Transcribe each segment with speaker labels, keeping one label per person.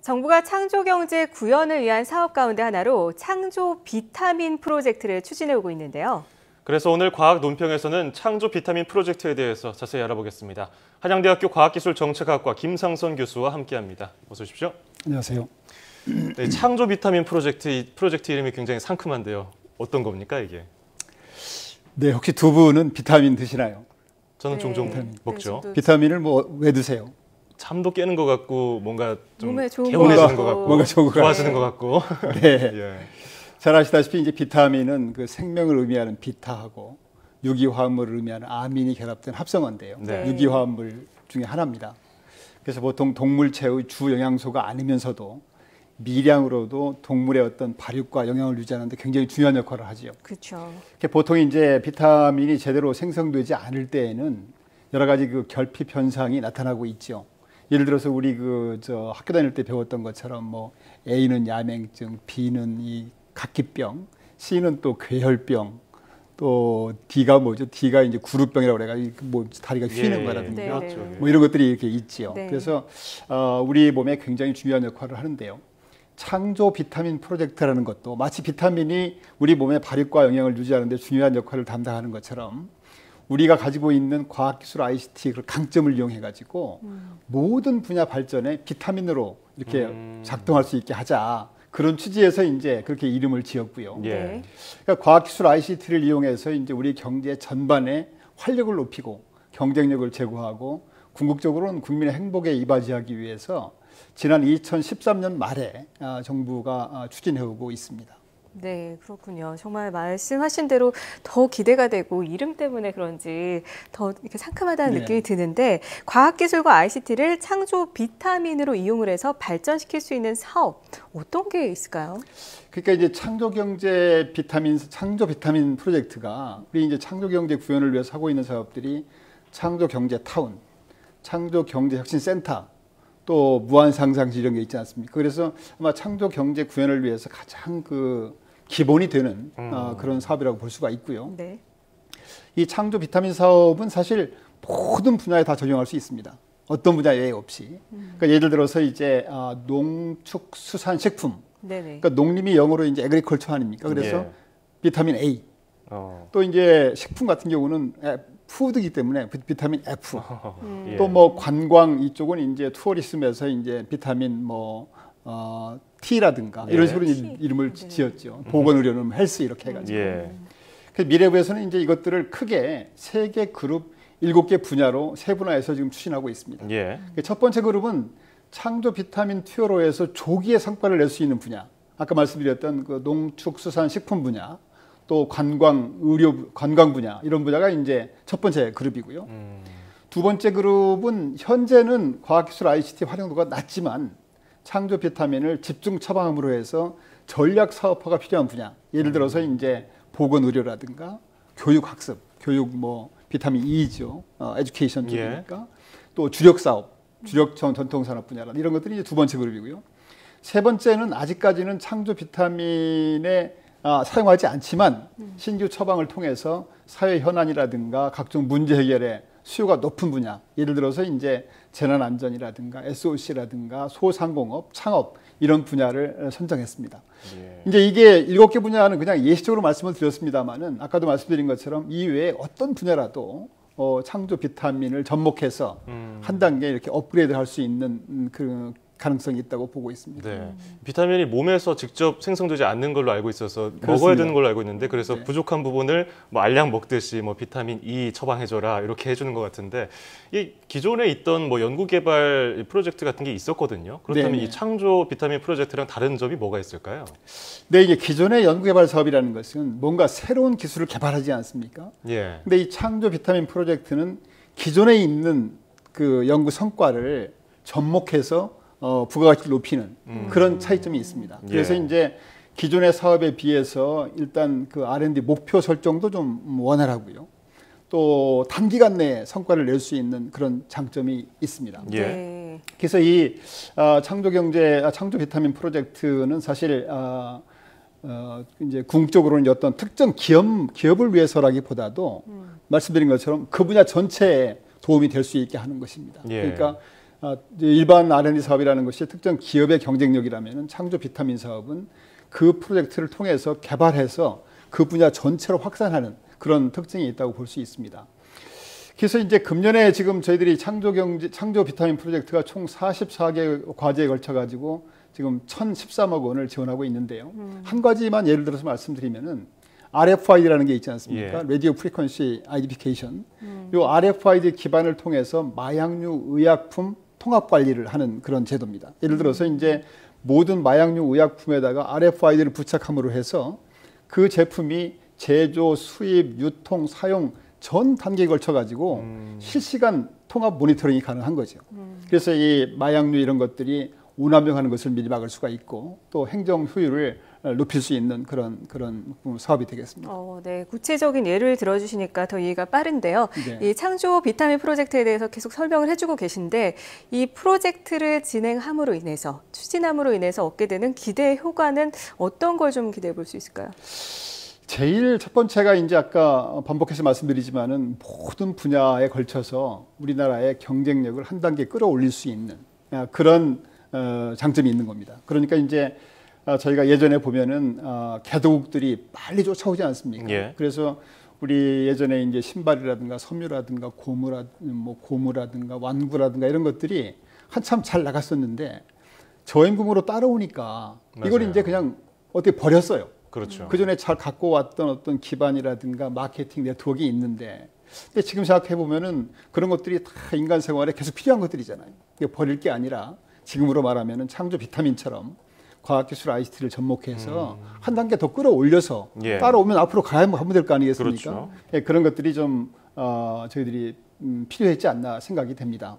Speaker 1: 정부가 창조경제 구현을 위한 사업 가운데 하나로 창조 비타민 프로젝트를 추진해 오고 있는데요.
Speaker 2: 그래서 오늘 과학 논평에서는 창조 비타민 프로젝트에 대해서 자세히 알아보겠습니다. 한양대학교 과학기술정책학과 김상선 교수와 함께합니다. 어서 오십시오.
Speaker 3: 안녕하세요.
Speaker 2: 네, 창조 비타민 프로젝트 이름이 굉장히 상큼한데요. 어떤 겁니까, 이게?
Speaker 3: 네, 혹시 두 분은 비타민 드시나요?
Speaker 2: 저는 종종 먹죠.
Speaker 1: 네,
Speaker 3: 비타민을 왜 드세요?
Speaker 2: 잠도 깨는 것 같고 뭔가 좀
Speaker 1: 몸에 좋은
Speaker 2: 개운해지는 것 같고
Speaker 3: 뭔가 좋은 것
Speaker 2: 좋아지는 것 같고.
Speaker 3: 네.
Speaker 2: 예.
Speaker 3: 잘 아시다시피 이제 비타민은 그 생명을 의미하는 비타하고 유기화합물을 의미하는 아민이 결합된 합성어인데요.
Speaker 2: 네.
Speaker 3: 유기화합물 중에 하나입니다. 그래서 보통 동물체의 주 영양소가 아니면서도 미량으로도 동물의 어떤 발육과 영양을 유지하는 데 굉장히 중요한 역할을 하지요.
Speaker 1: 그렇죠.
Speaker 3: 보통 이제 비타민이 제대로 생성되지 않을 때에는 여러 가지 그 결핍 현상이 나타나고 있죠. 예를 들어서 우리 학교 다닐 때 배웠던 것처럼 뭐 A는 야맹증, B는 이 각기병, C는 또 괴혈병, 또 D가 뭐죠? D가 이제 구루병이라고 그래가지고 뭐 다리가 휘는 거라든가 뭐 이런 것들이 이렇게 있지요.
Speaker 1: 네.
Speaker 3: 그래서 우리 몸에 굉장히 중요한 역할을 하는데요. 창조 비타민 프로젝트라는 것도 마치 비타민이 우리 몸의 발육과 영양을 유지하는 데 중요한 역할을 담당하는 것처럼 우리가 가지고 있는 과학기술 ICT 그 강점을 이용해 가지고 모든 분야 발전에 비타민으로 이렇게 작동할 수 있게 하자. 그런 취지에서 이제 그렇게 이름을 지었고요.
Speaker 2: 예.
Speaker 3: 그러니까 과학기술 ICT를 이용해서 이제 우리 경제 전반에 활력을 높이고 경쟁력을 제고하고 궁극적으로는 국민의 행복에 이바지하기 위해서 지난 2013년 말에 정부가 추진해오고 있습니다.
Speaker 1: 네, 그렇군요. 정말 말씀하신 대로 더 기대가 되고 이름 때문에 그런지 더 이렇게 상큼하다는 느낌이 드는데 과학기술과 ICT를 창조 비타민으로 이용을 해서 발전시킬 수 있는 사업 어떤 게 있을까요?
Speaker 3: 그러니까 이제 창조 비타민 프로젝트가 우리 이제 창조 경제 구현을 위해서 하고 있는 사업들이 창조 경제 타운, 창조 경제 혁신 센터, 또 무한 상상실 이런 게 있지 않습니까? 그래서 아마 창조 경제 구현을 위해서 가장 기본이 되는 그런 사업이라고 볼 수가 있고요.
Speaker 1: 네.
Speaker 3: 이 창조 비타민 사업은 사실 모든 분야에 다 적용할 수 있습니다. 어떤 분야 예외 없이. 그러니까 예를 들어서 이제 농축수산식품. 그러니까 농림이 영어로 이제 애그리컬처 아닙니까? 그래서 비타민 A. 또 이제 식품 같은 경우는 푸드이기 때문에 비타민 F. 또 뭐 관광 이쪽은 이제 투어리즘에서 이제 비타민 T라든가 이런 식으로 이름을 지었죠. 보건의료는 헬스 이렇게 해가지고. 미래부에서는 이제 이것들을 크게 3개 그룹 7개 분야로 세분화해서 지금 추진하고 있습니다. 첫 번째 그룹은 창조 비타민 투여로 해서 조기에 성과를 낼 수 있는 분야. 아까 말씀드렸던 그 농축수산식품 분야. 또 관광 분야 이런 분야가 이제 첫 번째 그룹이고요. 두 번째 그룹은 현재는 과학기술 ICT 활용도가 낮지만 창조 비타민을 집중 처방함으로 해서 전략 사업화가 필요한 분야. 예를 들어서 이제 보건 의료라든가 교육 학습, 교육 비타민 E죠. 에듀케이션 쪽이니까. 또 주력 사업, 주력 전통 산업 분야라 이런 것들이 이제 두 번째 그룹이고요. 세 번째는 아직까지는 창조 비타민에 사용하지 않지만 신규 처방을 통해서 사회 현안이라든가 각종 문제 해결에 수요가 높은 분야. 예를 들어서 이제 재난안전이라든가 SOC라든가 소상공업, 창업 이런 분야를 선정했습니다. 이제 이게 7개 분야는 그냥 예시적으로 말씀을 드렸습니다만은 아까도 말씀드린 것처럼 이 외에 어떤 분야라도 창조 비타민을 접목해서 한 단계 이렇게 업그레이드 할 수 있는 그 가능성이 있다고 보고 있습니다.
Speaker 2: 네. 비타민이 몸에서 직접 생성되지 않는 걸로 알고 있어서 먹어야 되는 걸로 알고 있는데 그래서 부족한 부분을 알약 먹듯이 비타민 E 처방해줘라 이렇게 해주는 것 같은데 이 기존에 있던 연구개발 프로젝트 같은 게 있었거든요. 그렇다면 이 창조 비타민 프로젝트랑 다른 점이 뭐가 있을까요?
Speaker 3: 네, 이게 기존의 연구개발 사업이라는 것은 뭔가 새로운 기술을 개발하지 않습니까? 근데 이 창조 비타민 프로젝트는 기존에 있는 그 연구 성과를 접목해서 부가가치를 높이는 그런 차이점이 있습니다. 그래서 이제 기존의 사업에 비해서 일단 그 R&D 목표 설정도 좀 원활하고요. 또 단기간 내에 성과를 낼 수 있는 그런 장점이 있습니다. 그래서 이 창조 비타민 프로젝트는 사실 이제 궁극적으로는 어떤 특정 기업을 위해서라기보다도 말씀드린 것처럼 그 분야 전체에 도움이 될 수 있게 하는 것입니다. 그러니까 일반 R&D 사업이라는 것이 특정 기업의 경쟁력이라면 창조 비타민 사업은 그 프로젝트를 통해서 개발해서 그 분야 전체로 확산하는 그런 특징이 있다고 볼 수 있습니다. 그래서 이제 금년에 지금 저희들이 창조 비타민 프로젝트가 총 44개 과제에 걸쳐 가지고 지금 1,013억 원을 지원하고 있는데요. 한 가지만 예를 들어서 말씀드리면은 RFID라는 게 있지 않습니까? 라디오 프리퀀시 아이덴티피케이션. 이 RFID 기반을 통해서 마약류 의약품 통합 관리를 하는 그런 제도입니다. 예를 들어서 이제 모든 마약류 의약품에다가 RFID를 부착함으로 해서 그 제품이 제조, 수입, 유통, 사용 전 단계에 걸쳐 가지고 실시간 통합 모니터링이 가능한 거죠. 그래서 이 마약류 이런 것들이 오남용하는 것을 미리 막을 수가 있고 또 행정 효율을 높일 수 있는 그런 사업이 되겠습니다.
Speaker 1: 네, 구체적인 예를 들어주시니까 더 이해가 빠른데요. 네. 이 창조 비타민 프로젝트에 대해서 계속 설명을 해주고 계신데 이 프로젝트를 진행함으로 인해서 추진함으로 인해서 얻게 되는 기대 효과는 어떤 걸 좀 기대해 볼 수 있을까요?
Speaker 3: 제일 첫 번째가 이제 아까 반복해서 말씀드리지만은 모든 분야에 걸쳐서 우리나라의 경쟁력을 한 단계 끌어올릴 수 있는 그런 장점이 있는 겁니다. 그러니까 이제 저희가 예전에 보면은 개도국들이 빨리 쫓아오지 않습니까? 예. 그래서 우리 예전에 이제 신발이라든가 섬유라든가 고무라든가 완구라든가 이런 것들이 한참 잘 나갔었는데 저임금으로 따라오니까 맞아요. 이걸 이제 그냥 어떻게 버렸어요.
Speaker 2: 그렇죠.
Speaker 3: 그 전에 잘 갖고 왔던 어떤 기반이라든가 마케팅 네트워크가 있는데 근데 지금 생각해 보면은 그런 것들이 다 인간 생활에 계속 필요한 것들이잖아요. 이게 버릴 게 아니라 지금으로 말하면은 창조 비타민처럼 과학기술 ICT를 접목해서 한 단계 더 끌어올려서 예. 따라오면 앞으로 가면 될 거 아니겠습니까?
Speaker 2: 그렇죠.
Speaker 3: 예, 그런 것들이 좀 저희들이 필요했지 않나 생각이 됩니다.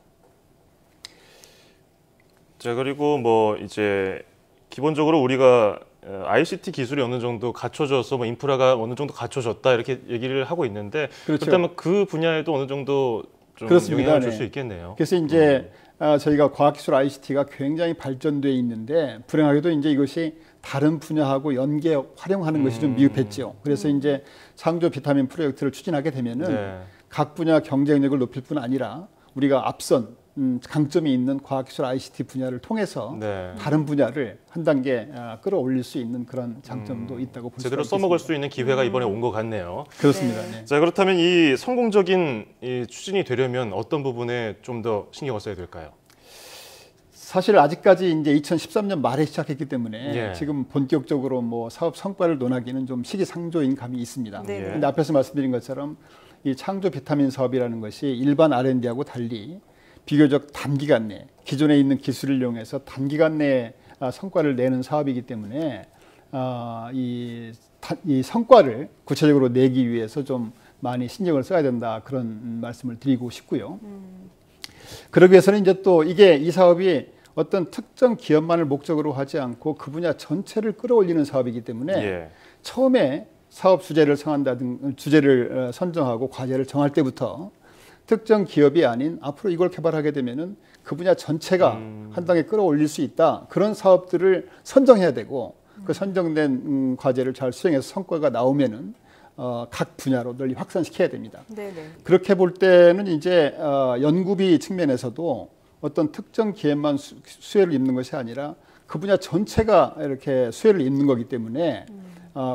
Speaker 2: 자, 그리고 뭐 이제 기본적으로 우리가 ICT 기술이 어느 정도 갖춰져서 뭐 인프라가 어느 정도 갖춰졌다 이렇게 얘기를 하고 있는데 그렇죠. 그렇다면 그 분야에도 어느 정도 좀
Speaker 3: 그렇습니다.
Speaker 2: 영향을 줄 수 있겠네요.
Speaker 3: 그래서 이제 저희가 과학기술 ICT가 굉장히 발전돼 있는데 불행하게도 이제 이것이 다른 분야하고 연계 활용하는 것이 좀 미흡했죠. 그래서 이제 창조 비타민 프로젝트를 추진하게 되면은 네. 각 분야 경쟁력을 높일 뿐 아니라 우리가 앞선 강점이 있는 과학기술 ICT 분야를 통해서 네. 다른 분야를 한 단계 끌어올릴 수 있는 그런 장점도 있다고 볼 수 있습니다.
Speaker 2: 제대로 써먹을 수 있는 기회가 이번에 온 것 같네요.
Speaker 3: 그렇습니다.
Speaker 2: 네. 자, 그렇다면 이 성공적인 이 추진이 되려면 어떤 부분에 좀 더 신경을 써야 될까요?
Speaker 3: 사실 아직까지 이제 2013년 말에 시작했기 때문에
Speaker 2: 예.
Speaker 3: 지금 본격적으로 뭐 사업 성과를 논하기는 좀 시기상조인 감이 있습니다. 그런데 앞에서 말씀드린 것처럼 이 창조 비타민 사업이라는 것이 일반 R&D하고 달리 비교적 단기간 내에 기존에 있는 기술을 이용해서 단기간 내에 성과를 내는 사업이기 때문에 이 성과를 구체적으로 내기 위해서 좀 많이 신경을 써야 된다 그런 말씀을 드리고 싶고요. 그러기 위해서는 이제 또 이 사업이 어떤 특정 기업만을 목적으로 하지 않고 그 분야 전체를 끌어올리는 사업이기 때문에 예. 처음에 사업 주제를 주제를 선정하고 과제를 정할 때부터 특정 기업이 아닌 앞으로 이걸 개발하게 되면은 그 분야 전체가 한 단계 끌어올릴 수 있다. 그런 사업들을 선정해야 되고 그 선정된 과제를 잘 수행해서 성과가 나오면은 각 분야로 널리 확산시켜야 됩니다. 네네. 그렇게 볼 때는 이제 연구비 측면에서도 어떤 특정 기업만 수혜를 입는 것이 아니라 그 분야 전체가 이렇게 수혜를 입는 거기 때문에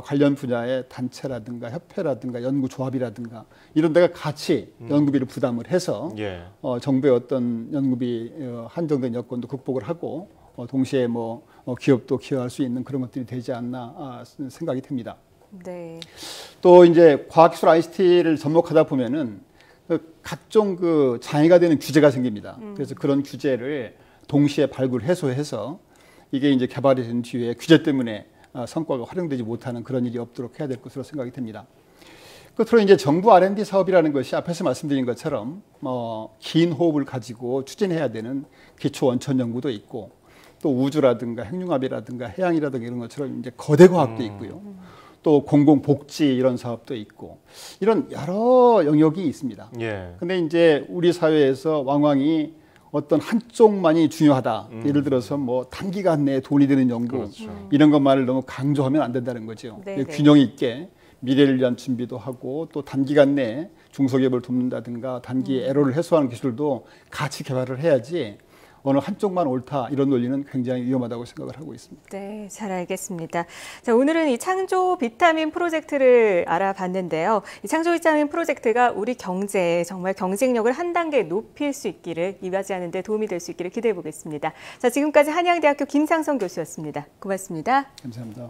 Speaker 3: 관련 분야의 단체라든가 협회라든가 연구조합이라든가 이런 데가 같이 연구비를 부담을 해서 예. 정부의 어떤 연구비 한정된 여건도 극복을 하고 동시에 뭐 기업도 기여할 수 있는 그런 것들이 되지 않나 생각이 됩니다. 네. 또 이제 과학기술 ICT를 접목하다 보면은 각종 그 장애가 되는 규제가 생깁니다. 그래서 그런 규제를 동시에 발굴 해소해서 이게 이제 개발이 된 뒤에 규제 때문에 성과가 활용되지 못하는 그런 일이 없도록 해야 될 것으로 생각이 됩니다. 끝으로 이제 정부 R&D 사업이라는 것이 앞에서 말씀드린 것처럼 긴 호흡을 가지고 추진해야 되는 기초 원천 연구도 있고 또 우주라든가 핵융합이라든가 해양이라든가 이런 것처럼 이제 거대 과학도 있고요. 또 공공복지 이런 사업도 있고 이런 여러 영역이 있습니다. 근데 이제 우리 사회에서 왕왕이 어떤 한쪽만이 중요하다. 예를 들어서 뭐 단기간 내에 돈이 되는 연구 그렇죠. 이런 것만을 너무 강조하면 안 된다는 거죠. 균형 있게 미래를 위한 준비도 하고 또 단기간 내에 중소기업을 돕는다든가 단기 에러를 해소하는 기술도 같이 개발을 해야지 어느 한쪽만 옳다 이런 논리는 굉장히 위험하다고 생각을 하고 있습니다.
Speaker 1: 네, 잘 알겠습니다. 자, 오늘은 이 창조 비타민 프로젝트를 알아봤는데요. 이 창조 비타민 프로젝트가 우리 경제에 정말 경쟁력을 한 단계 높일 수 있기를, 이바지하는 데 도움이 될 수 있기를 기대해 보겠습니다. 자, 지금까지 한양대학교 김상성 교수였습니다. 고맙습니다.
Speaker 3: 감사합니다.